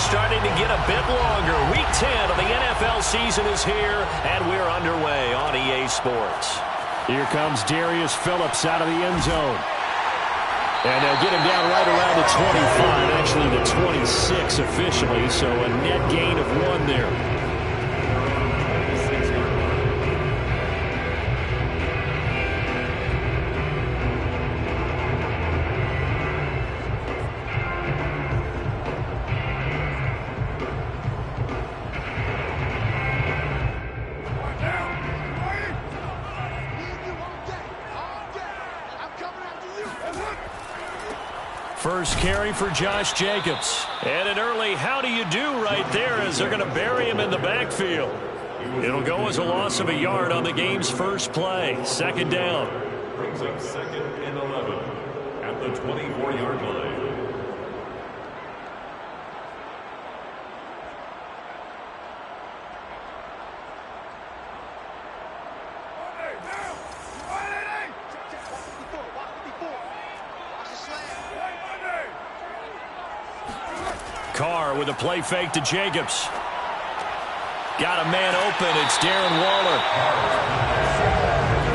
starting to get a bit longer. Week 10 of the NFL season is here, and we're underway on EA Sports. Here comes Darius Phillips out of the end zone. And they'll get him down right around the 25, actually the 26 officially, so a net gain of 1 there. First carry for Josh Jacobs. And an early how do you do right there as they're going to bury him in the backfield. It'll go as a loss of a yard on the game's first play. Second down. Brings up 2nd and 11 at the 24-yard line. Carr with a play fake to Jacobs. Got a man open. It's Darren Waller.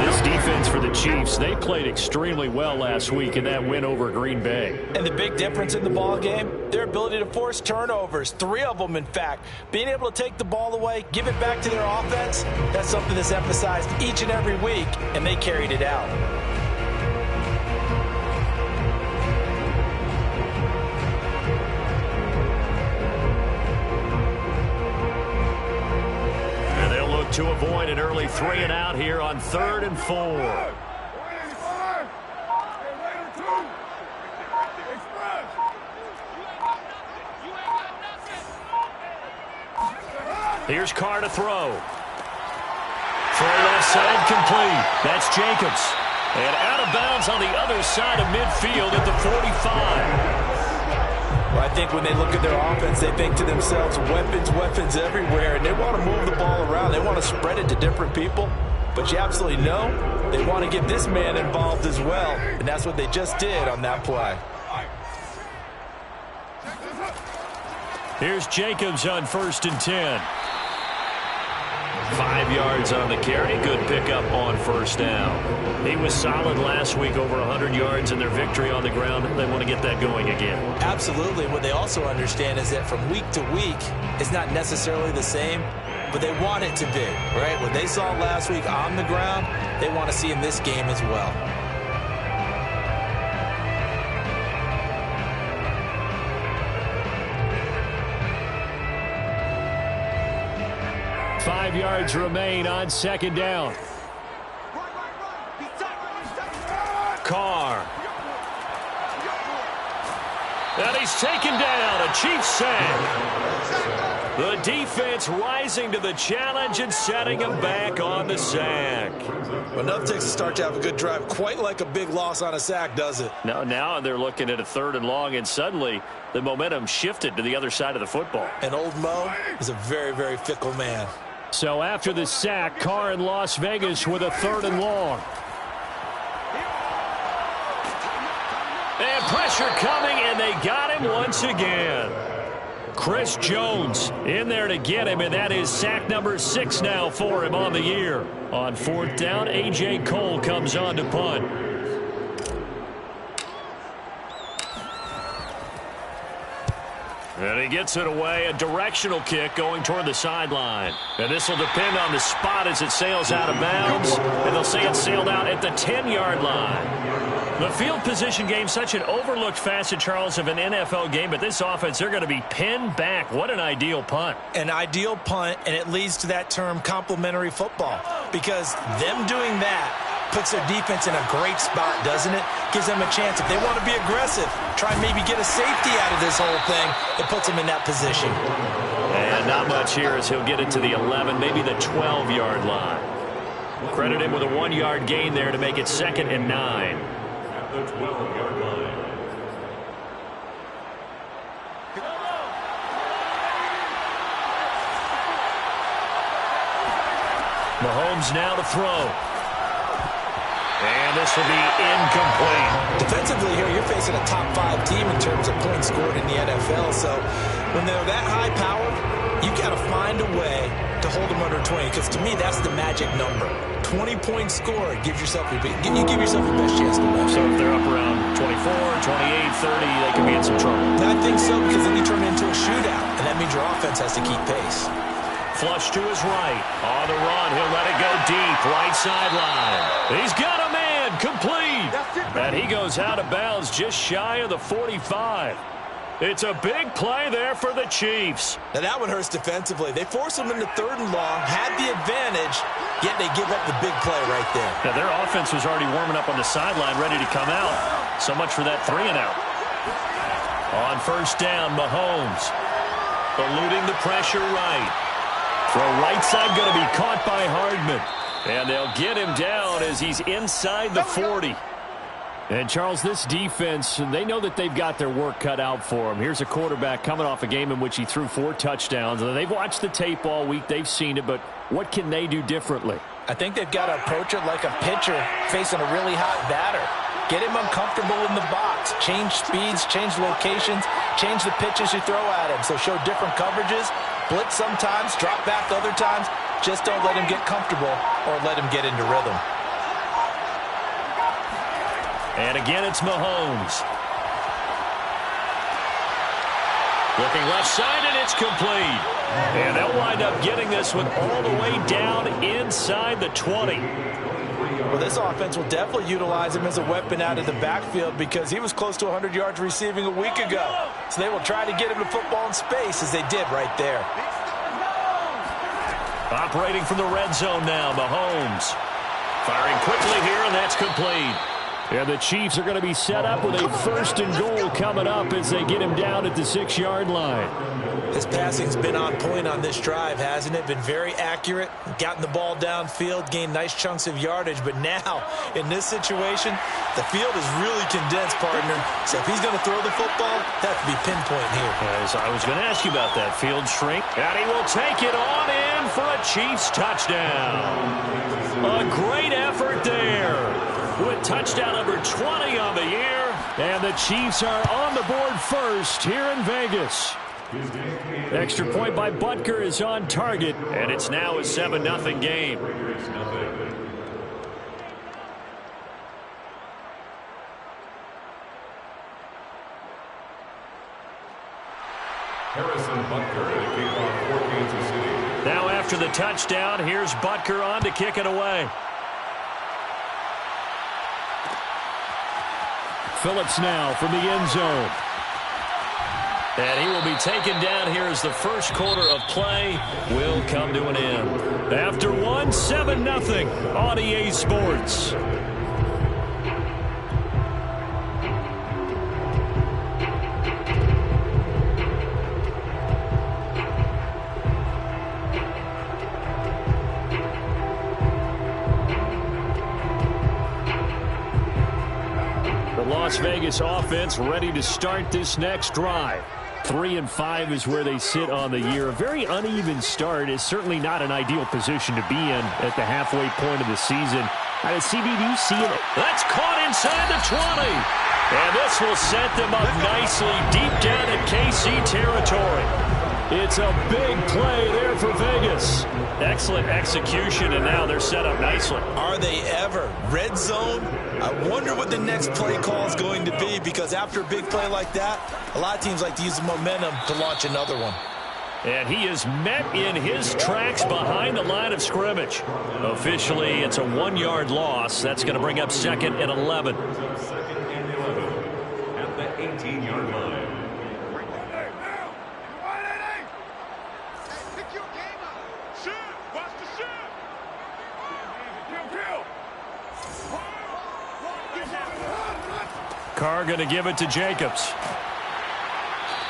This defense for the Chiefs, they played extremely well last week in that win over Green Bay. And the big difference in the ball game, their ability to force turnovers, 3 of them in fact. Being able to take the ball away, give it back to their offense, that's something that's emphasized each and every week, and they carried it out. To avoid an early 3 and out here on 3rd and 4. Here's Carr to throw. Throw left side complete. That's Jacobs. And out of bounds on the other side of midfield at the 45. Well, I think when they look at their offense, they think to themselves, weapons, weapons everywhere, and they want to move the ball around. They want to spread it to different people. But you absolutely know they want to get this man involved as well, and that's what they just did on that play. Here's Jacobs on 1st and 10. 5 yards on the carry. Good pickup on 1st down. He was solid last week, over 100 yards in their victory on the ground. They want to get that going again. Absolutely. What they also understand is that from week to week, it's not necessarily the same, but they want it to be, right? What they saw last week on the ground, they want to see in this game as well. Five yards remain on 2nd down. Carr. And he's taken down. A Chiefs sack. The defense rising to the challenge and setting him back on the sack. Well, enough takes a start to have a good drive. Quite like a big loss on a sack, does it? Now they're looking at a 3rd and long, and suddenly the momentum shifted to the other side of the football. And old Mo is a very, very fickle man. So after the sack, Carr in Las Vegas with a 3rd and long. And pressure coming, and they got him once again. Chris Jones in there to get him, and that is sack number 6 now for him on the year. On 4th down, A.J. Cole comes on to punt. And he gets it away, a directional kick going toward the sideline. And this will depend on the spot as it sails out of bounds. And they'll say it sailed out at the 10-yard line. The field position game, such an overlooked facet, Charles, of an NFL game. But this offense, they're going to be pinned back. What an ideal punt. An ideal punt, and it leads to that term complementary football. Because them doing that puts their defense in a great spot, doesn't it? Gives them a chance. If they want to be aggressive, try and maybe get a safety out of this whole thing, it puts them in that position. And not much here as he'll get it to the 11, maybe the 12-yard line. Credit him with a 1-yard gain there to make it 2nd and 9. At the 12-yard line. Mahomes now to throw. And this will be incomplete. Defensively here, you're facing a top 5 team in terms of points scored in the NFL. So when they're that high-powered, you got to find a way to hold them under 20. Because to me, that's the magic number. 20 points scored. You give yourself your best chance to win. So if they're up around 24, 28, 30, they could be in some trouble. I think so, because then you turn it into a shootout, and that means your offense has to keep pace. Flush to his right. On the run, he'll let it go deep. Right sideline. He's got a man. Complete. And he goes out of bounds just shy of the 45. It's a big play there for the Chiefs. Now that one hurts defensively. They forced him into 3rd and long, had the advantage, yet they give up the big play right there. Now their offense was already warming up on the sideline, ready to come out. So much for that 3 and out. On 1st down, Mahomes eluding the pressure right. Throw right side going to be caught by Hardman. And they'll get him down as he's inside the 40. And, Charles, this defense, they know that they've got their work cut out for them. Here's a quarterback coming off a game in which he threw 4 touchdowns. They've watched the tape all week. They've seen it, but what can they do differently? I think they've got to approach it like a pitcher facing a really hot batter. Get him uncomfortable in the box. Change speeds, change locations, change the pitches you throw at him. So show different coverages, blitz sometimes, drop back other times. Just don't let him get comfortable or let him get into rhythm. And again, it's Mahomes. Looking left side, and it's complete. And they'll wind up getting this one all the way down inside the 20. Well, this offense will definitely utilize him as a weapon out of the backfield because he was close to 100 yards receiving a week ago. So they will try to get him to football in space as they did right there. Operating from the red zone now, Mahomes. Firing quickly here, and that's complete. And the Chiefs are going to be set up with a 1st and goal coming up as they get him down at the 6-yard line. His passing's been on point on this drive, hasn't it? Been very accurate, gotten the ball downfield, gained nice chunks of yardage. But now, in this situation, the field is really condensed, partner. So if he's going to throw the football, that could be pinpoint here. As I was going to ask you about that field shrink. And he will take it on in for a Chiefs touchdown. A great effort there. With touchdown number 20 on the year. And the Chiefs are on the board first here in Vegas. Extra point by Butker is on target. And it's now a 7-0 game. Harrison Butker to kick off for Kansas City. Now after the touchdown, here's Butker on to kick it away. Phillips now from the end zone. And he will be taken down here as the first quarter of play will come to an end. After 7-0 on EA Sports. Las Vegas offense ready to start this next drive. 3-5 is where they sit on the year. A very uneven start is certainly not an ideal position to be in at the halfway point of the season. Out of CB, do you see it? That's caught inside the 20. And this will set them up nicely deep down in KC territory. It's a big play there for Vegas. Excellent execution, and now they're set up nicely. Are they ever? Red zone? I wonder what the next play call is going to be, because after a big play like that, a lot of teams like to use the momentum to launch another one. And he is met in his tracks behind the line of scrimmage. Officially, it's a 1-yard loss. That's going to bring up 2nd and 11. 2nd and 11 at the 18-yard line. Carr going to give it to Jacobs.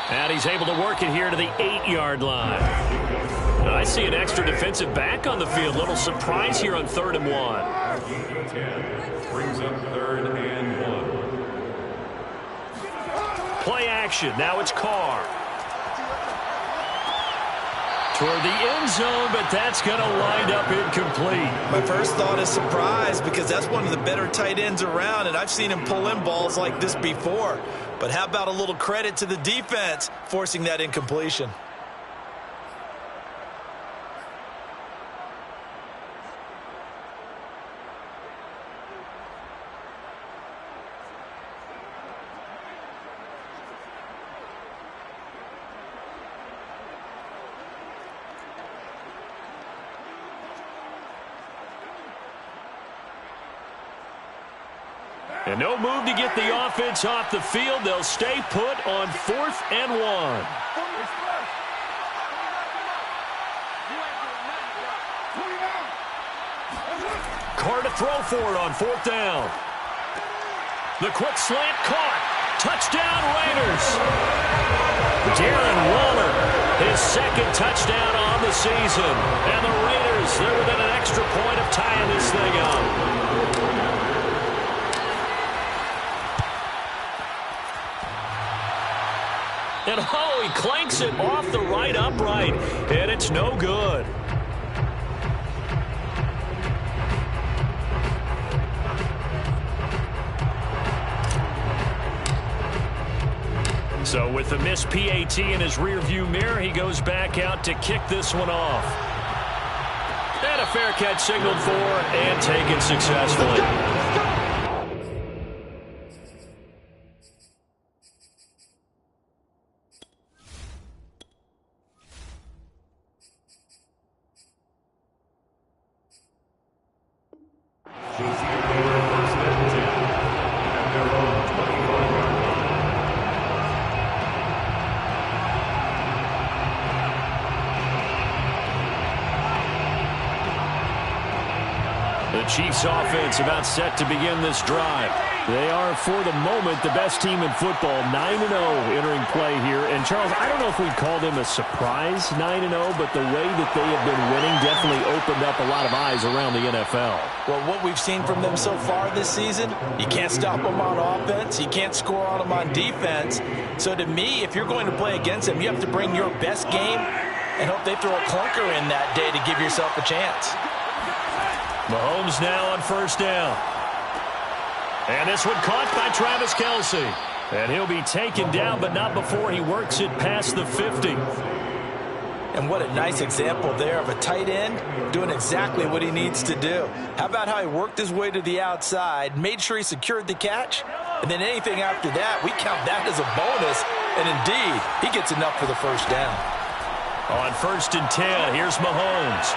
And he's able to work it here to the 8-yard line. I see an extra defensive back on the field. Little surprise here on 3rd and 1. 10 brings up 3rd and 1. Play action. Now it's Carr. toward the end zone, but that's going to wind up incomplete. My first thought is surprise because that's one of the better tight ends around, and I've seen him pull in balls like this before. But how about a little credit to the defense forcing that incompletion? And no move to get the offense off the field. They'll stay put on 4th and 1. Carr to throw for it on 4th down. The quick slant caught. Touchdown Raiders. Darren Waller, his 2nd touchdown on the season. And the Raiders, they're within an extra point of tying this thing up. And oh, he clanks it off the right upright, and it's no good. So with the missed PAT in his rearview mirror, he goes back out to kick this one off. And a fair catch signaled for and taken successfully. The Chiefs offense about set to begin this drive. They are, for the moment, the best team in football, 9-0 entering play here. And, Charles, I don't know if we'd call them a surprise 9-0, but the way that they have been winning definitely opened up a lot of eyes around the NFL. Well, what we've seen from them so far this season, you can't stop them on offense. You can't score on them on defense. So, to me, if you're going to play against them, you have to bring your best game and hope they throw a clunker in that day to give yourself a chance. Mahomes now on 1st down. And this one caught by Travis Kelce. And he'll be taken down, but not before he works it past the 50. And what a nice example there of a tight end doing exactly what he needs to do. How about how he worked his way to the outside, made sure he secured the catch, and then anything after that, we count that as a bonus. And indeed, he gets enough for the 1st down. On 1st and 10, here's Mahomes.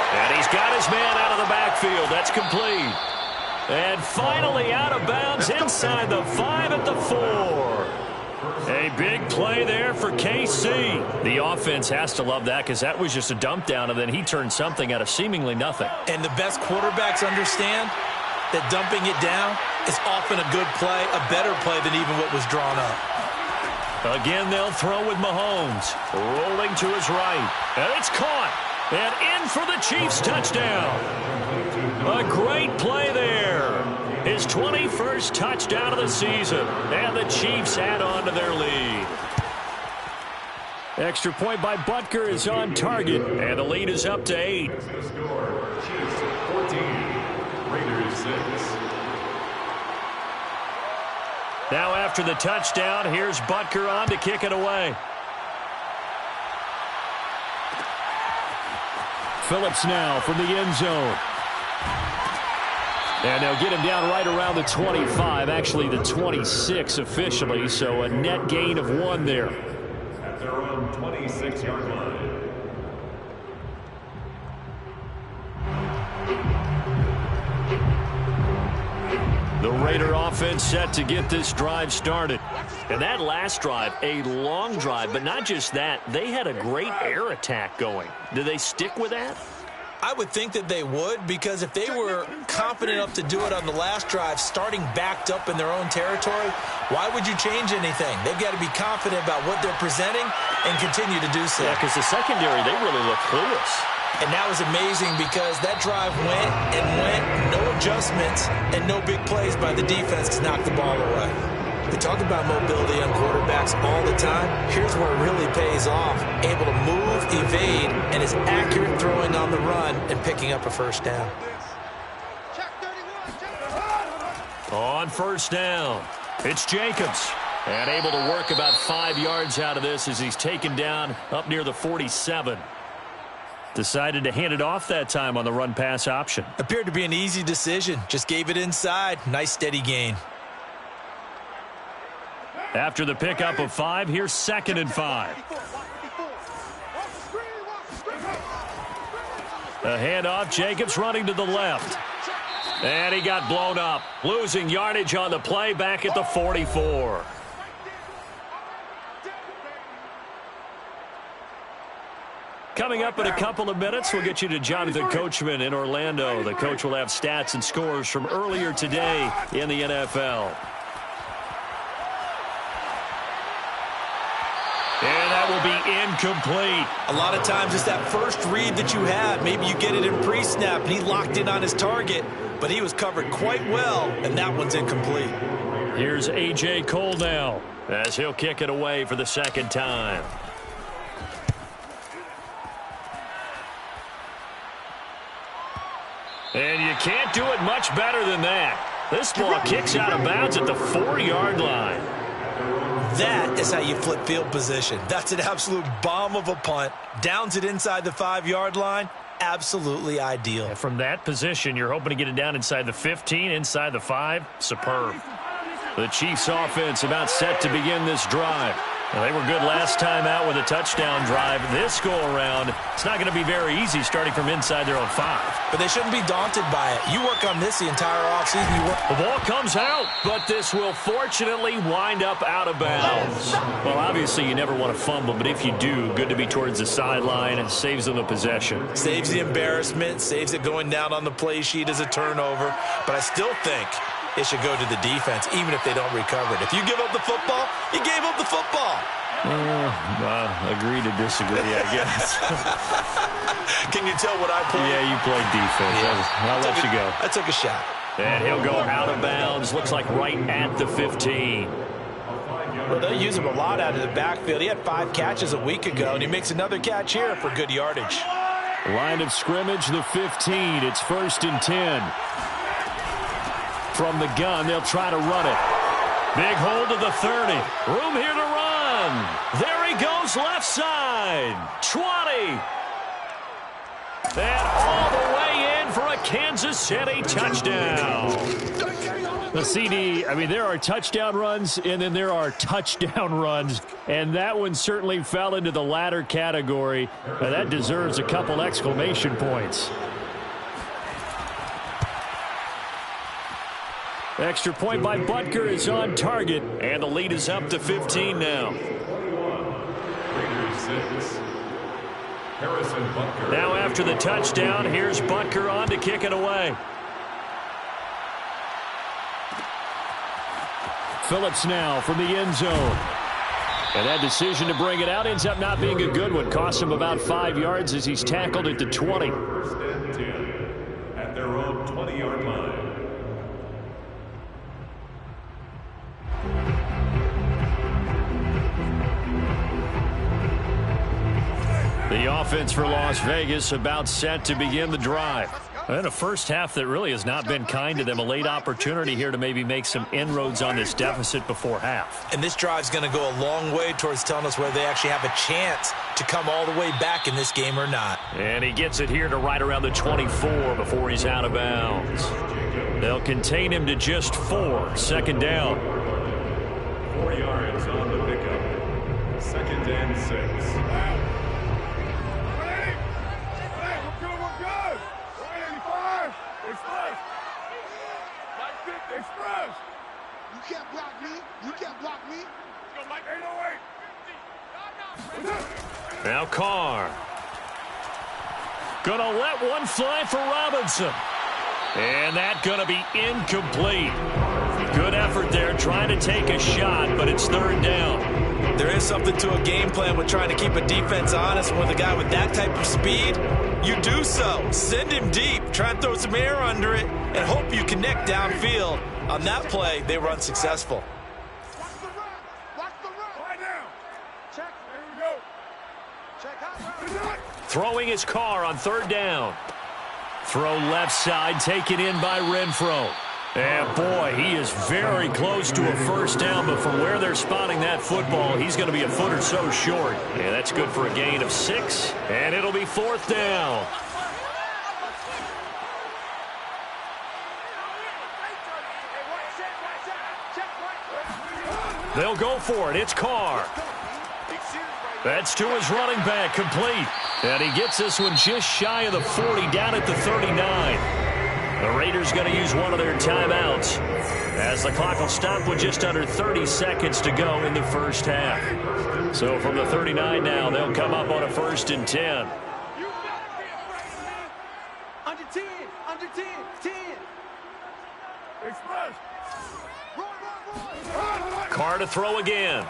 And he's got his man out of the backfield. That's complete. And finally out of bounds inside the 5 at the 4. A big play there for KC. The offense has to love that because that was just a dump down, and then he turned something out of seemingly nothing. And the best quarterbacks understand that dumping it down is often a good play, a better play than even what was drawn up. Again, they'll throw with Mahomes. Rolling to his right. And it's caught. And in for the Chiefs touchdown. A great play there. His 21st touchdown of the season. And the Chiefs add on to their lead. Extra point by Butker is on target. And the lead is up to 8. Chiefs 14, Raiders 6. Now after the touchdown, here's Butker on to kick it away. Phillips now from the end zone. And they'll get him down right around the 25, actually the 26 officially, so a net gain of 1 there. At their own 26-yard line. The Raider offense set to get this drive started. And that last drive, a long drive, but not just that, they had a great air attack going. Do they stick with that? I would think that they would, because if they were confident enough to do it on the last drive, starting backed up in their own territory, why would you change anything? They've got to be confident about what they're presenting and continue to do so. Yeah, because the secondary, they really look clueless. And that was amazing because that drive went and went, no adjustments, and no big plays by the defense to knock the ball away. We talk about mobility on quarterbacks all the time. Here's where it really pays off. Able to move, evade, and is accurate throwing on the run and picking up a first down. On first down, it's Jacobs. And able to work about 5 yards out of this as he's taken down up near the 47. Decided to hand it off that time on the run-pass option. Appeared to be an easy decision. Just gave it inside. Nice steady gain. After the pickup of 5, here's 2nd and 5. A handoff, Jacobs running to the left. And he got blown up. Losing yardage on the play back at the 44. Coming up in a couple of minutes, we'll get you to Jonathan Coachman in Orlando. The coach will have stats and scores from earlier today in the NFL. And that will be incomplete. A lot of times it's that first read that you have. Maybe you get it in pre-snap, and he locked in on his target, but he was covered quite well, and that one's incomplete. Here's A.J. Cole now as he'll kick it away for the second time. And you can't do it much better than that. This ball kicks out of bounds at the 4-yard line. That is how you flip field position. That's an absolute bomb of a punt. Downs it inside the 5-yard line. Absolutely ideal. And from that position, you're hoping to get it down inside the 15, inside the 5. Superb. The Chiefs offense about set to begin this drive. Well, they were good last time out with a touchdown drive. This go-around, it's not going to be very easy starting from inside their own 5. But they shouldn't be daunted by it. You work on this the entire offseason. The ball comes out, but this will fortunately wind up out of bounds. Well, obviously you never want to fumble, but if you do, good to be towards the sideline. It saves them the possession. Saves the embarrassment, saves it going down on the play sheet as a turnover. But I still think it should go to the defense, even if they don't recover it. If you give up the football, you gave up the football. Agree to disagree, I guess. Can you tell what I played? Yeah, you played defense. Yeah. I'll let you go. I took a shot. And he'll go out of bounds. Looks like right at the 15. Well, they use him a lot out of the backfield. He had 5 catches a week ago, and he makes another catch here for good yardage. Line of scrimmage, the 15. It's 1st and 10. From the gun, they'll try to run it. Big hold to the 30. Room here to run. There he goes, left side. 20. And all the way in for a Kansas City touchdown. The CD, I mean, there are touchdown runs, and then there are touchdown runs, and that one certainly fell into the latter category. That deserves a couple exclamation points. Extra point by Butker is on target, and the lead is up to 15 now. Now after the touchdown, here's Butker on to kick it away. Phillips now from the end zone. And that decision to bring it out ends up not being a good one. Cost him about 5 yards as he's tackled at the 20. First and 10 at their own 20-yard line. The offense for Las Vegas about set to begin the drive. And a first half that really has not been kind to them. A late opportunity here to maybe make some inroads on this deficit before half. And this drive's going to go a long way towards telling us whether they actually have a chance to come all the way back in this game or not. And he gets it here to right around the 24 before he's out of bounds. They'll contain him to just 4. Second down. 4 yards on the pickup. 2nd and 6. You can't block me. You can't block me. Go like 808. Now Carr. Gonna let one fly for Robinson. And that gonna be incomplete. Good effort there trying to take a shot, but it's 3rd down. There is something to a game plan with trying to keep a defense honest. With a guy with that type of speed, you do so. Send him deep, try and throw some air under it, and hope you connect downfield. On that play, they were unsuccessful. Throwing his car on third down. Throw left side, taken in by Renfro. And, boy, he is very close to a first down, but from where they're spotting that football, he's going to be a foot or so short. And that's good for a gain of 6, and it'll be fourth down. They'll go for it. It's Carr. That's to his running back, complete. And he gets this one just shy of the 40, down at the 39. The Raiders going to use one of their timeouts as the clock will stop with just under 30 seconds to go in the first half. So from the 39 now, they'll come up on a 1st and 10. Under 10, under 10, 10. Express. Carr to throw again.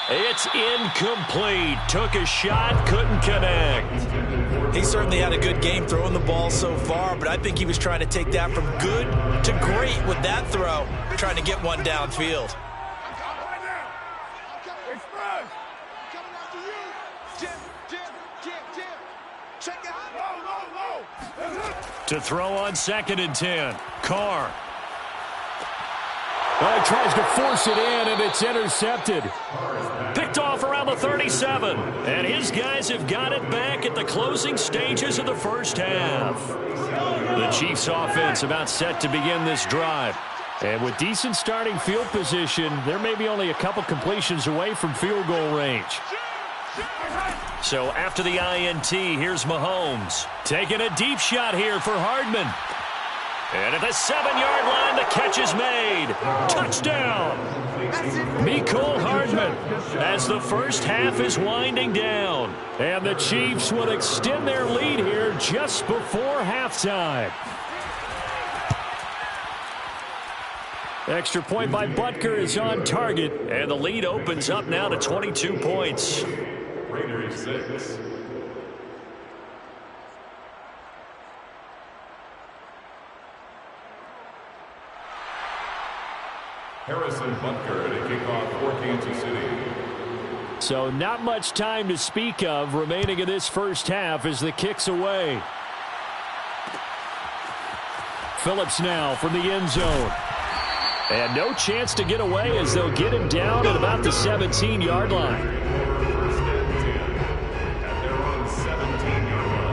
It's incomplete. Took a shot, couldn't connect. He certainly had a good game throwing the ball so far, but I think he was trying to take that from good to great with that throw, trying to get one downfield. To throw on 2nd and 10. Carr. Well, he tries to force it in, and it's intercepted. Picked off around the 37. And his guys have got it back at the closing stages of the first half. The Chiefs offense about set to begin this drive. And with decent starting field position, they're maybe only a couple completions away from field goal range. So after the INT, here's Mahomes. Taking a deep shot here for Hardman. And at the 7-yard line, the catch is made. Touchdown! Mecole Hardman as the first half is winding down. And the Chiefs will extend their lead here just before halftime. Extra point by Butker is on target. And the lead opens up now to 22 points. Raiders 6. Harrison Butker to kick off for Kansas City. So not much time to speak of remaining in this first half as the kick's away. Phillips now from the end zone. And no chance to get away as they'll get him down at about the 17-yard line. First and 10 at their own 17-yard line.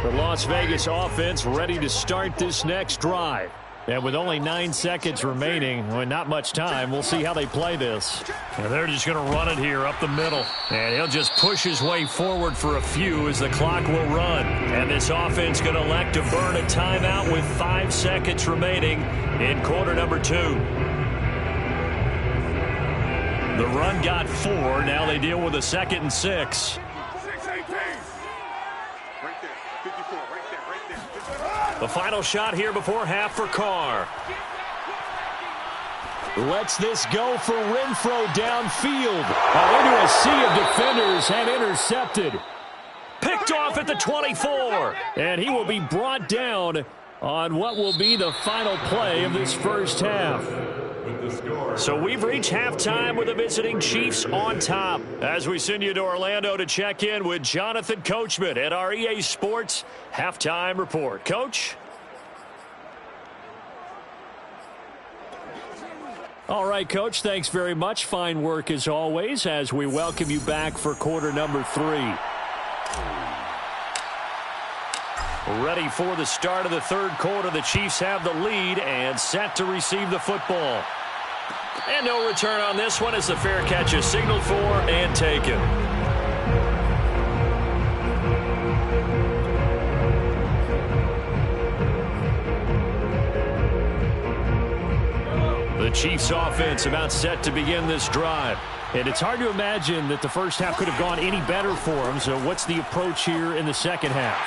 The Las Vegas offense ready to start this next drive. And with only 9 seconds remaining, well, not much time, we'll see how they play this. And they're just going to run it here up the middle. And he'll just push his way forward for a few as the clock will run. And this offense going to elect to burn a timeout with 5 seconds remaining in quarter number 2. The run got 4. Now they deal with a 2nd and 6. The final shot here before half for Carr. Lets this go for Renfro downfield. Into a sea of defenders and intercepted. Picked off at the 24. And he will be brought down on what will be the final play of this first half. So we've reached halftime with the visiting Chiefs on top. As we send you to Orlando to check in with Jonathan Coachman at our EA Sports Halftime Report. Coach? All right, Coach, thanks very much. Fine work as always as we welcome you back for quarter number 3. Ready for the start of the third quarter. The Chiefs have the lead and set to receive the football. And no return on this one as the fair catch is signaled for and taken. The Chiefs offense about set to begin this drive. And it's hard to imagine that the first half could have gone any better for them. So what's the approach here in the second half?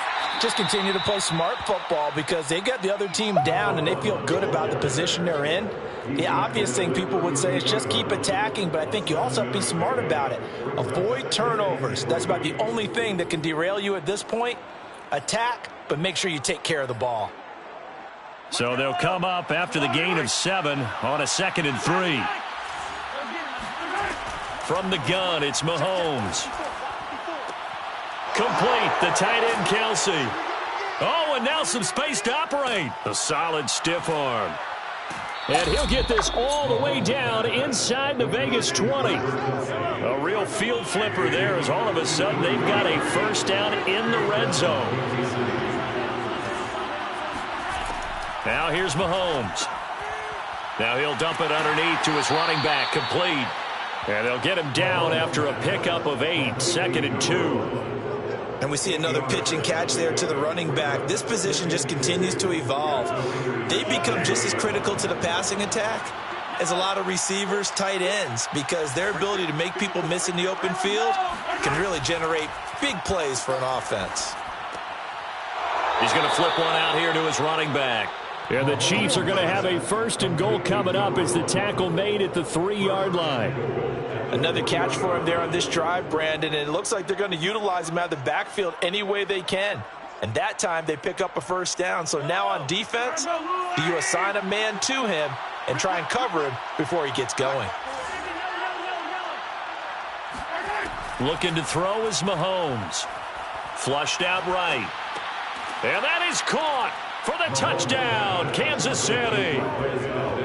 Just continue to play smart football because they got the other team down and they feel good about the position they're in. The obvious thing people would say is just keep attacking, but I think you also have to be smart about it. Avoid turnovers. That's about the only thing that can derail you at this point. Attack, but make sure you take care of the ball. So they'll come up after the gain of 7 on a 2nd and 3. From the gun, it's Mahomes. Complete, the tight end, Kelsey. Oh, and now some space to operate. A solid stiff arm. And he'll get this all the way down inside the Vegas 20. A real field flipper there as all of a sudden they've got a first down in the red zone. Now here's Mahomes. Now he'll dump it underneath to his running back, complete. And they'll get him down after a pickup of 8, 2nd and 2. And we see another pitch and catch there to the running back. This position just continues to evolve. They become just as critical to the passing attack as a lot of receivers, tight ends, because their ability to make people miss in the open field can really generate big plays for an offense. He's going to flip one out here to his running back. And the Chiefs are going to have a 1st and goal coming up as the tackle made at the 3-yard line. Another catch for him there on this drive, Brandon, and it looks like they're going to utilize him out of the backfield any way they can. And that time they pick up a first down. So now on defense, do you assign a man to him and try and cover him before he gets going? Looking to throw is Mahomes. Flushed out right. And that is caught for the touchdown, Kansas City.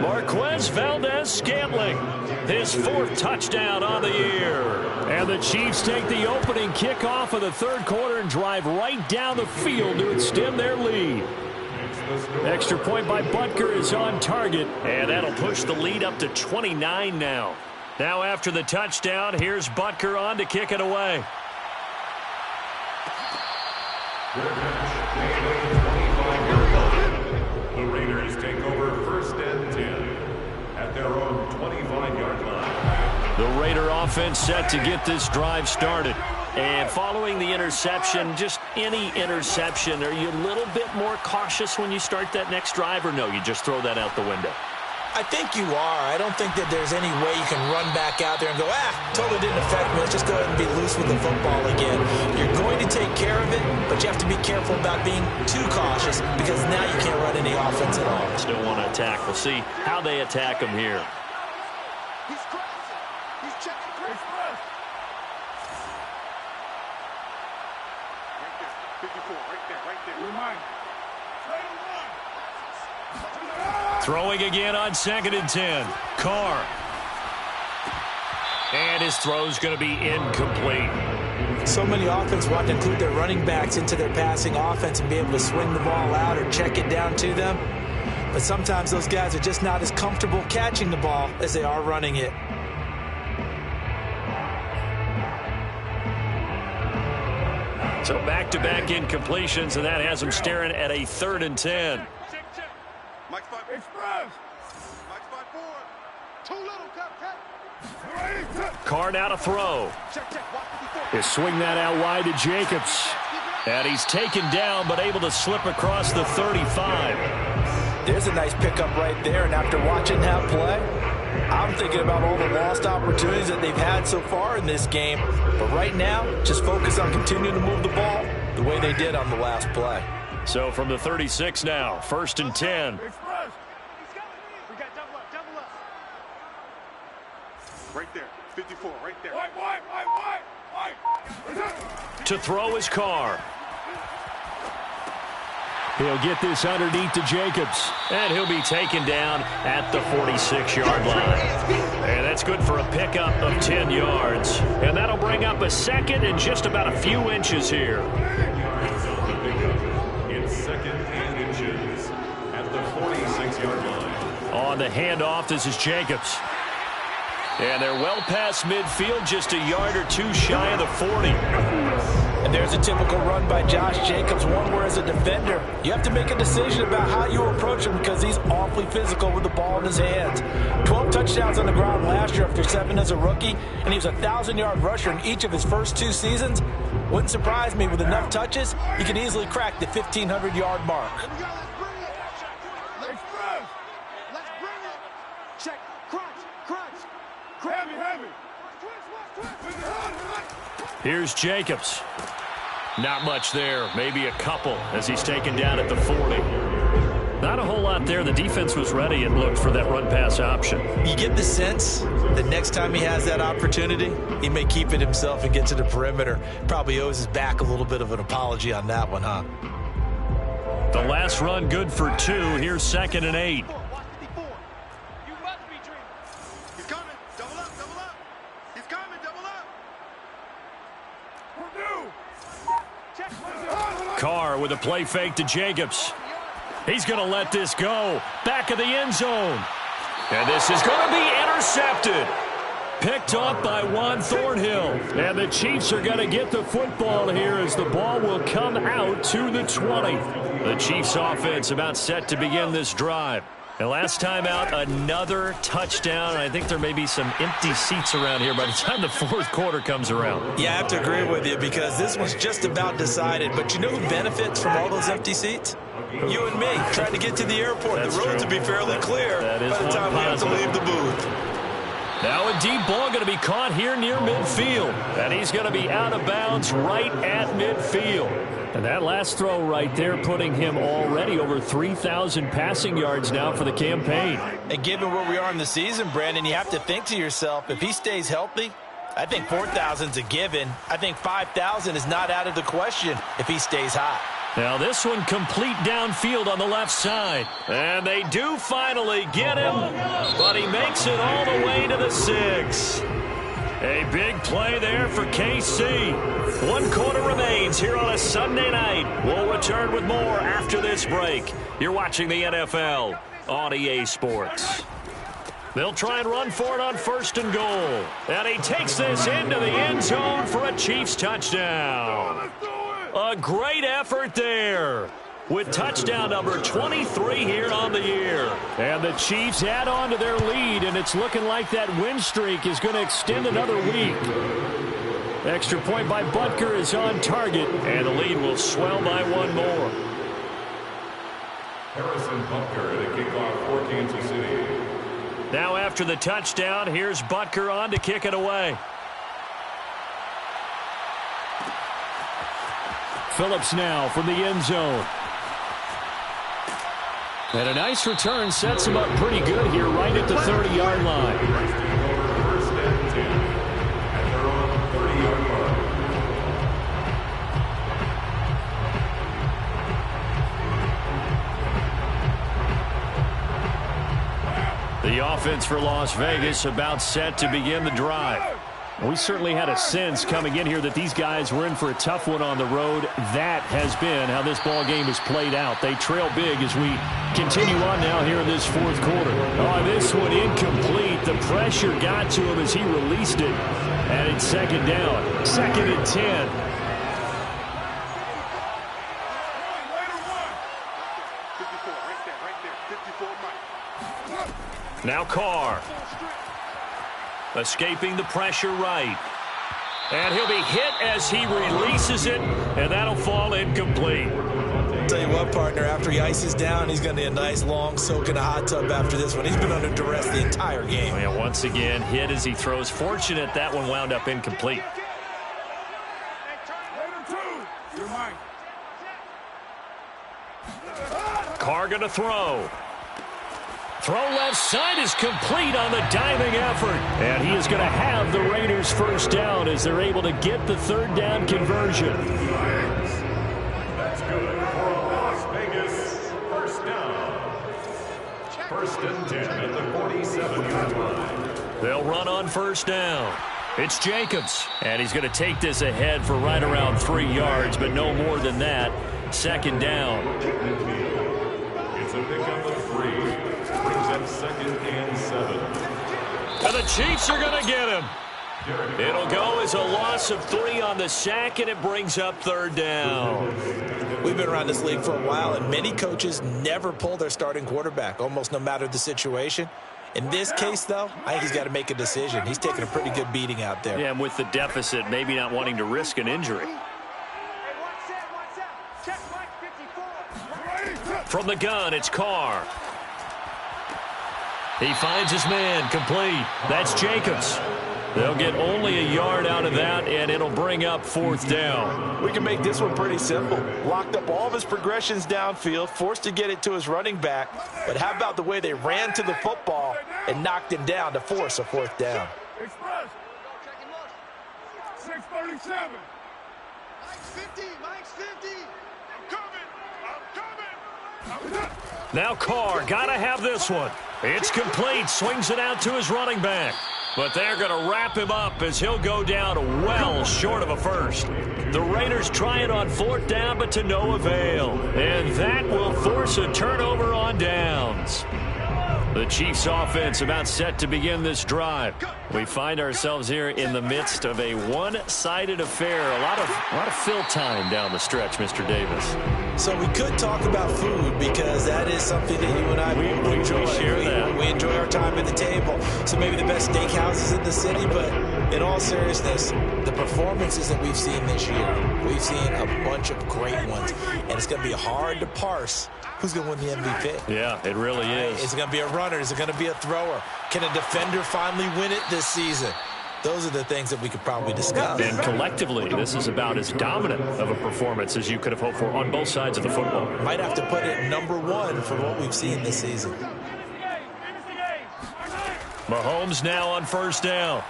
Marquez Valdez-Scantling, his 4th touchdown on the year. And the Chiefs take the opening kickoff of the 3rd quarter and drive right down the field to extend their lead. Extra point by Butker is on target. And that'll push the lead up to 29 now. Now after the touchdown, here's Butker on to kick it away. The Raiders take over 1st and 10 at their own 25-yard line. The Raider offense set to get this drive started. And following the interception, just any interception, are you a little bit more cautious when you start that next drive, or no, you just throw that out the window? I think you are. I don't think that there's any way you can run back out there and go, totally didn't affect me. Let's just go ahead and be loose with the football again. You're going to take care of it, but you have to be careful about being too cautious because now you can't run any offense at all. Still want to attack. We'll see how they attack him here. He's crossing. He's checking crossing. Right there. 54. Right there. Right there. Remind. Throwing again on 2nd and 10. Carr. And his throw's going to be incomplete. So many offenses want to include their running backs into their passing offense and be able to swing the ball out or check it down to them. But sometimes those guys are just not as comfortable catching the ball as they are running it. So back-to-back incompletions, and that has him staring at a 3rd and 10. Mike spot. Express. Mike spot 4. Too little, cut. Carr now to throw. Check. Watch before. They swing that out wide to Jacobs. And he's taken down, but able to slip across the 35. There's a nice pickup right there, and after watching that play, I'm thinking about all the lost opportunities that they've had so far in this game. But right now, just focus on continuing to move the ball the way they did on the last play. So from the 36 now, 1st and 10. We got double up. Right there. 54. Right there. Wide. To throw his Carr. He'll get this underneath to Jacobs. And he'll be taken down at the 46-yard line. And that's good for a pickup of 10 yards. And that'll bring up a 2nd and just about a few inches here. It's 2nd and inches at the 46-yard line. On the handoff, this is Jacobs. And they're well past midfield, just a yard or two shy of the 40. And there's a typical run by Josh Jacobs, one where as a defender, you have to make a decision about how you approach him because he's awfully physical with the ball in his hands. 12 touchdowns on the ground last year after 7 as a rookie, and he was a 1,000-yard rusher in each of his first 2 seasons. Wouldn't surprise me with enough touches, he could easily crack the 1,500-yard mark. Let's bring it. Check. Crunch. Heavy. Here's Jacobs. Not much there, maybe a couple as he's taken down at the 40. not a whole lot there. The defense was ready and looked for that run-pass option. You get the sense that next time he has that opportunity, he may keep it himself and get to the perimeter. Probably owes his back a little bit of an apology on that one, huh? The last run good for 2. Here's 2nd and 8. He's coming. Double up, double up. He's coming, double up. Carr with a play fake to Jacobs. He's going to let this go. Back of the end zone. And this is going to be intercepted. Picked off by Juan Thornhill. And the Chiefs are going to get the football here as the ball will come out to the 20. The Chiefs offense about set to begin this drive. And last time out, another touchdown. I think there may be some empty seats around here by the time the fourth quarter comes around. Yeah, I have to agree with you because this one's just about decided. But you know who benefits from all those empty seats? You and me, trying to get to the airport. That's the roads true. will be fairly clear by the time we have to leave the booth. Now a deep ball going to be caught here near midfield. And he's going to be out of bounds right at midfield. And that last throw right there putting him already over 3,000 passing yards now for the campaign. And given where we are in the season, Brandon, you have to think to yourself, if he stays healthy, I think 4,000 is a given. I think 5,000 is not out of the question if he stays hot. Now this one complete downfield on the left side. And they do finally get him, but he makes it all the way to the 6. A big play there for KC. 1 quarter remains here on a Sunday night. We'll return with more after this break. You're watching the NFL on EA Sports. They'll try and run for it on 1st and goal. And he takes this into the end zone for a Chiefs touchdown. A great effort there with touchdown number 23 here on the year. And the Chiefs add on to their lead, and it's looking like that win streak is going to extend another week. Extra point by Butker is on target, and the lead will swell by 1 more. Harrison Butker to kick off for Kansas City. Now after the touchdown, here's Butker on to kick it away. Phillips now from the end zone. And a nice return sets him up pretty good here right at the 30-yard line. First and 10 at their own 30-yard line. The offense for Las Vegas about set to begin the drive. We certainly had a sense coming in here that these guys were in for a tough one on the road. That has been how this ball game has played out. They trail big as we continue on now here in this fourth quarter. Oh, this one incomplete. The pressure got to him as he released it. And it's 2nd down. 2nd and 10. Now Carr. Escaping the pressure right. And he'll be hit as he releases it, and that'll fall incomplete. Tell you what, partner, after he ices down, he's going to need a nice long soak in a hot tub after this one. He's been under duress the entire game. And once again, hit as he throws. Fortunate that one wound up incomplete. Carr going to throw. Throw left side is complete on the diving effort. And he is going to have the Raiders first down as they're able to get the 3rd down conversion. That's good for Las Vegas. First down. 1st and 10 at the 47-yard line. They'll run on 1st down. It's Jacobs. And he's going to take this ahead for right around 3 yards, but no more than that. 2nd down. It's a pickup of 3. Brings up 2nd and 7. And the Chiefs are going to get him. It'll go as a loss of 3 on the sack, and it brings up 3rd down. We've been around this league for a while, and many coaches never pull their starting quarterback, almost no matter the situation. In this case, though, I think he's got to make a decision. He's taking a pretty good beating out there. Yeah, and with the deficit, maybe not wanting to risk an injury. From the gun, it's Carr. He finds his man, complete. That's Jacobs. They'll get only a yard out of that, and it'll bring up 4th down. We can make this one pretty simple. Locked up all of his progressions downfield, forced to get it to his running back. But how about the way they ran to the football and knocked him down to force a 4th down? Express. 637. Mike's 50. Mike's 50. I'm coming. Now Carr, gotta have this one. It's complete, swings it out to his running back. But they're going to wrap him up as he'll go down well short of a first. The Raiders try it on 4th down, but to no avail. And that will force a turnover on downs. The Chiefs offense about set to begin this drive. We find ourselves here in the midst of a one-sided affair. A lot of fill time down the stretch, Mr. Davis. So we could talk about food because that is something that you and I enjoy. We share that. We enjoy our time at the table. So maybe the best steakhouses in the city, but in all seriousness, the performances that we've seen this year, we've seen a bunch of great ones, and it's going to be hard to parse who's going to win the MVP. Yeah, it really is. Is it going to be a runner? Is it going to be a thrower? Can a defender finally win it this season? Those are the things that we could probably discuss. And collectively, this is about as dominant of a performance as you could have hoped for on both sides of the football. Might have to put it #1 for what we've seen this season. Mahomes now on 1st down.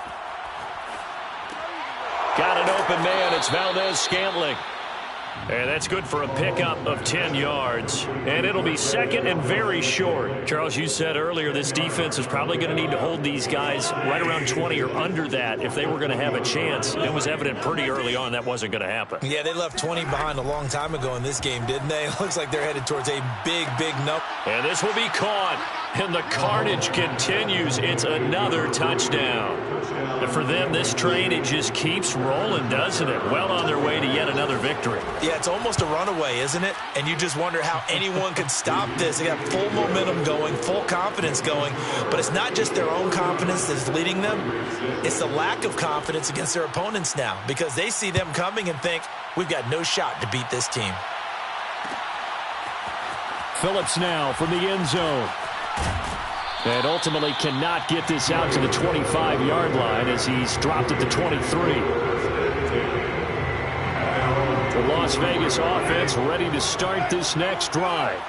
Got an open man. It's Valdez-Scantling. And that's good for a pickup of 10 yards. And it'll be 2nd and very short. Charles, you said earlier this defense is probably going to need to hold these guys right around 20 or under that if they were going to have a chance. It was evident pretty early on that wasn't going to happen. Yeah, they left 20 behind a long time ago in this game, didn't they? It looks like they're headed towards a big number. And this will be caught. And the carnage continues. It's another touchdown. And for them, this train, it just keeps rolling, doesn't it? Well on their way to yet another victory. Yeah, it's almost a runaway, isn't it? And you just wonder how anyone could stop this. They got full momentum going, full confidence going. But it's not just their own confidence that's leading them. It's the lack of confidence against their opponents now because they see them coming and think, we've got no shot to beat this team. Phillips now from the end zone. And ultimately cannot get this out to the 25-yard line as he's dropped at the 23. The Las Vegas offense ready to start this next drive.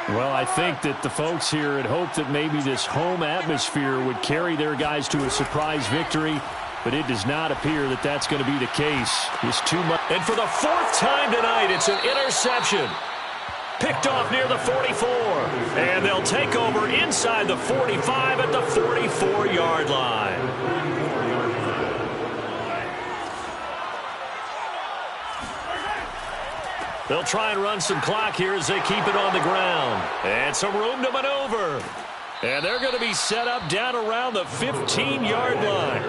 Well, I think that the folks here had hoped that maybe this home atmosphere would carry their guys to a surprise victory, but it does not appear that that's going to be the case. It's too much. And for the 4th time tonight, it's an interception. Picked off near the 44. And they'll take over inside the 45 at the 44-yard line. They'll try and run some clock here as they keep it on the ground. And some room to maneuver. And they're going to be set up down around the 15-yard line.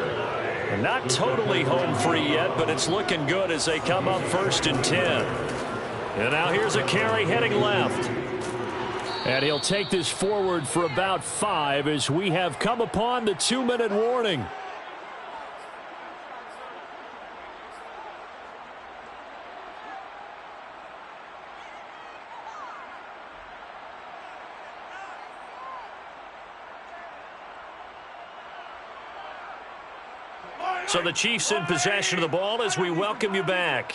And not totally home free yet, but it's looking good as they come up 1st and 10. And now here's a carry heading left. And he'll take this forward for about 5 as we have come upon the 2-minute warning. So the Chiefs in possession of the ball as we welcome you back.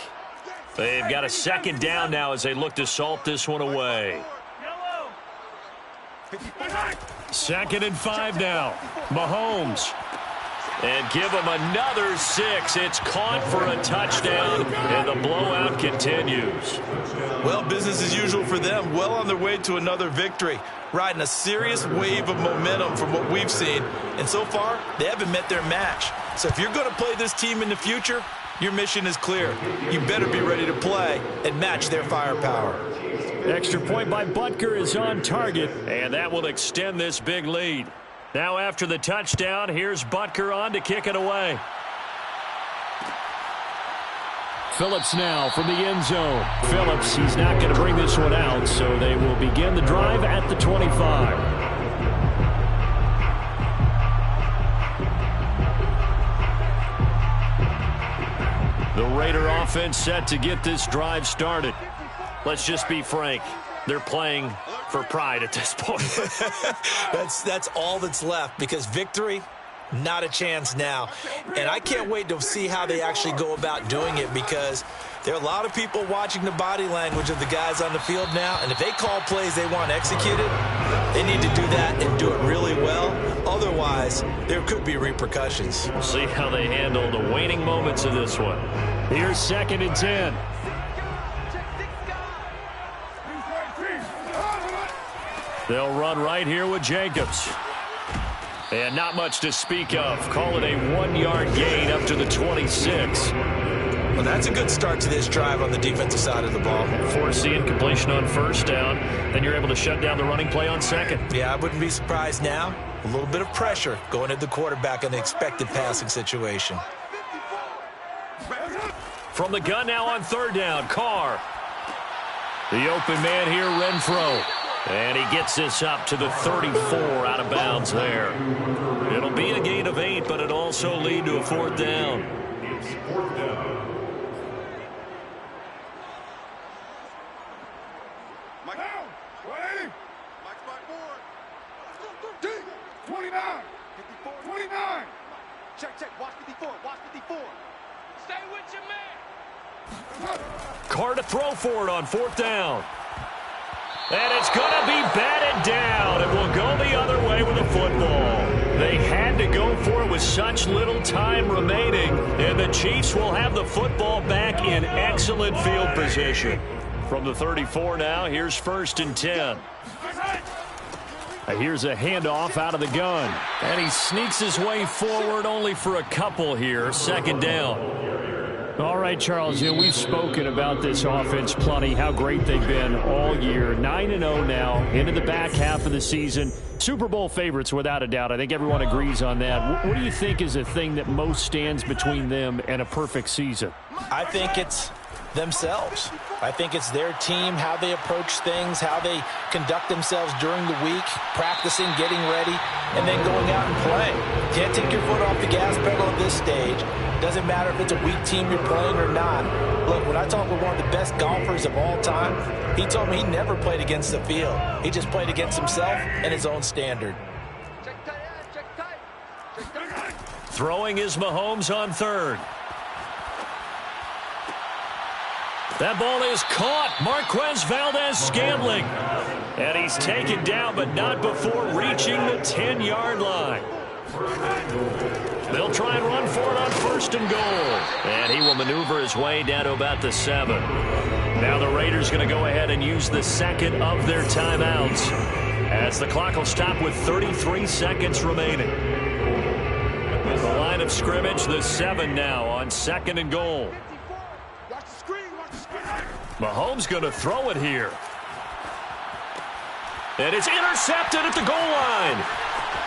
They've got a 2nd down now as they look to salt this one away. 2nd and 5 now. Mahomes. And give him another 6. It's caught for a touchdown, and the blowout continues. Well, business as usual for them. Well on their way to another victory. Riding a serious wave of momentum from what we've seen. And so far, they haven't met their match. So if you're going to play this team in the future, your mission is clear. You better be ready to play and match their firepower. Extra point by Butker is on target. And that will extend this big lead. Now after the touchdown, here's Butker on to kick it away. Phillips now from the end zone. Phillips, he's not going to bring this one out, so they will begin the drive at the 25. The Raider offense set to get this drive started. Let's just be frank. They're playing for pride at this point. That's all that's left because victory, Not a chance now. And I can't wait to see how they actually go about doing it, because there are a lot of people watching the body language of the guys on the field now, and if they call plays they want executed, they need to do that and do it really well. Otherwise, there could be repercussions. We'll see how they handle the waning moments of this one. Here's 2nd and 10. They'll run right here with Jacobs. And not much to speak of. Call it a 1-yard gain up to the 26. Well, that's a good start to this drive on the defensive side of the ball. Force the incompletion on 1st down. Then you're able to shut down the running play on 2nd. Yeah, I wouldn't be surprised now. A little bit of pressure going at the quarterback in the expected passing situation. From the gun now on 3rd down, Carr. The open man here, Renfro. And he gets this up to the 34 out of bounds there. It'll be a gain of 8, but it'll also lead to a 4th down. It's 4th down. Mike down. 20. Mike's back forward. 29. 54. 29. Check. Watch 54. Watch 54. Stay with your man. Carr to throw for it on 4th down. And it's going to be batted down. It will go the other way with the football. They had to go for it with such little time remaining. And the Chiefs will have the football back in excellent field position. From the 34 now, here's 1st and 10. Here's a handoff out of the gun. And he sneaks his way forward only for a couple here. 2nd down. All right, Charles, we've spoken about this offense plenty, how great they've been all year. 9-0 now, into the back half of the season. Super Bowl favorites, without a doubt. I think everyone agrees on that. What do you think is the thing that most stands between them and a perfect season? I think it's themselves. I think it's their team, how they approach things, how they conduct themselves during the week, practicing, getting ready, and then going out and playing. Can't take your foot off the gas pedal at this stage. Doesn't matter if it's a weak team you're playing or not. Look, when I talk with one of the best golfers of all time, he told me he never played against the field. He just played against himself and his own standard. Throwing is Mahomes on 3rd. That ball is caught. Marquez Valdez-Scantling. And he's taken down, but not before reaching the 10-yard line. They'll try and run for it on 1st and goal. And he will maneuver his way down to about the 7. Now the Raiders going to go ahead and use the 2nd of their timeouts, as the clock will stop with 33 seconds remaining. The line of scrimmage, the 7 now on 2nd and goal. Mahomes going to throw it here. And it's intercepted at the goal line.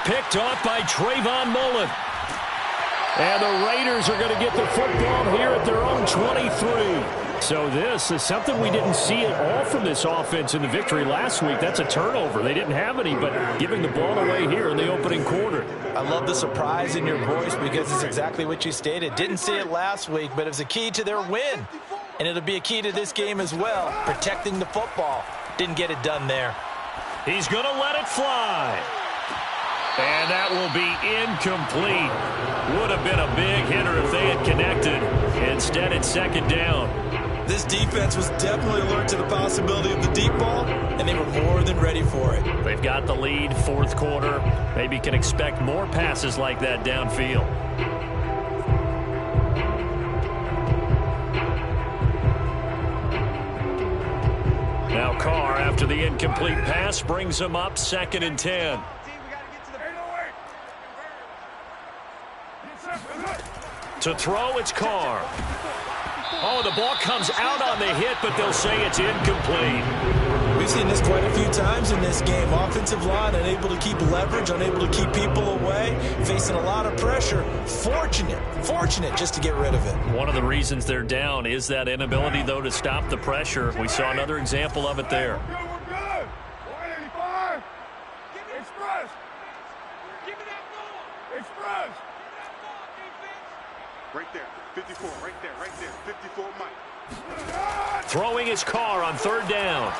Picked off by Trayvon Mullen. And the Raiders are going to get the football here at their own 23. So this is something we didn't see at all from this offense in the victory last week. That's a turnover. They didn't have any, but giving the ball away here in the opening quarter. I love the surprise in your voice, because it's exactly what you stated. Didn't see it last week, but it was a key to their win. And it'll be a key to this game as well, protecting the football. Didn't get it done there. He's going to let it fly. And that will be incomplete. Would have been a big hitter if they had connected. Instead, it's 2nd down. This defense was definitely alert to the possibility of the deep ball, and they were more than ready for it. They've got the lead, 4th quarter. Maybe can expect more passes like that downfield. Now Carr, after the incomplete pass, brings him up 2nd and 10. To throw, it's Carr. Oh, the ball comes out on the hit, but they'll say it's incomplete. We've seen this quite a few times in this game. Offensive line unable to keep leverage, unable to keep people away, facing a lot of pressure. Fortunate just to get rid of it. One of the reasons they're down is that inability, though, to stop the pressure. We saw another example of it there. We're good. 185. Express. Give me that ball. Express. Right there. 54. Right there. 54, Mike. Throwing his Carr on 3rd down.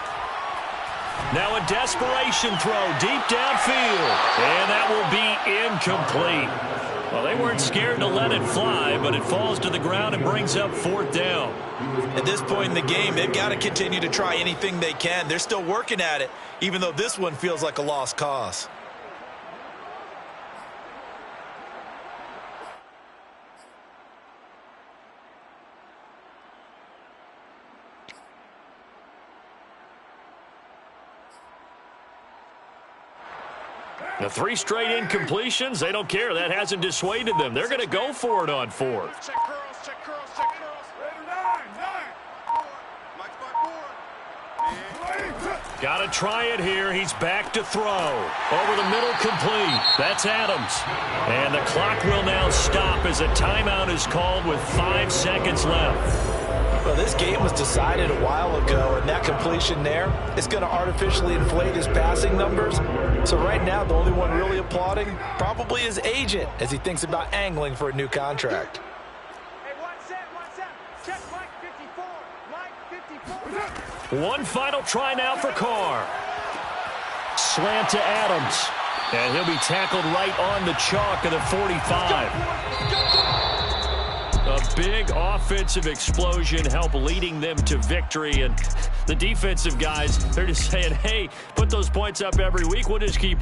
Now a desperation throw deep downfield. And that will be incomplete. Well, they weren't scared to let it fly, but it falls to the ground and brings up 4th down. At this point in the game, they've got to continue to try anything they can. They're still working at it, even though this one feels like a lost cause. The 3 straight incompletions, they don't care. That hasn't dissuaded them. They're going to go for it on 4th. Check curls, check curls, check curls. Got to try it here. He's back to throw. Over the middle, complete. That's Adams. And the clock will now stop as a timeout is called with 5 seconds left. Well, this game was decided a while ago, and that completion there is going to artificially inflate his passing numbers. So right now, the only one really applauding probably his agent as he thinks about angling for a new contract. Hey, what's that? Check Mike 54. Mike 54. One final try now for Carr. Slant to Adams. And he'll be tackled right on the chalk of the 45. A big offensive explosion help leading them to victory. And the defensive guys, they're just saying, hey, put those points up every week. We'll just keep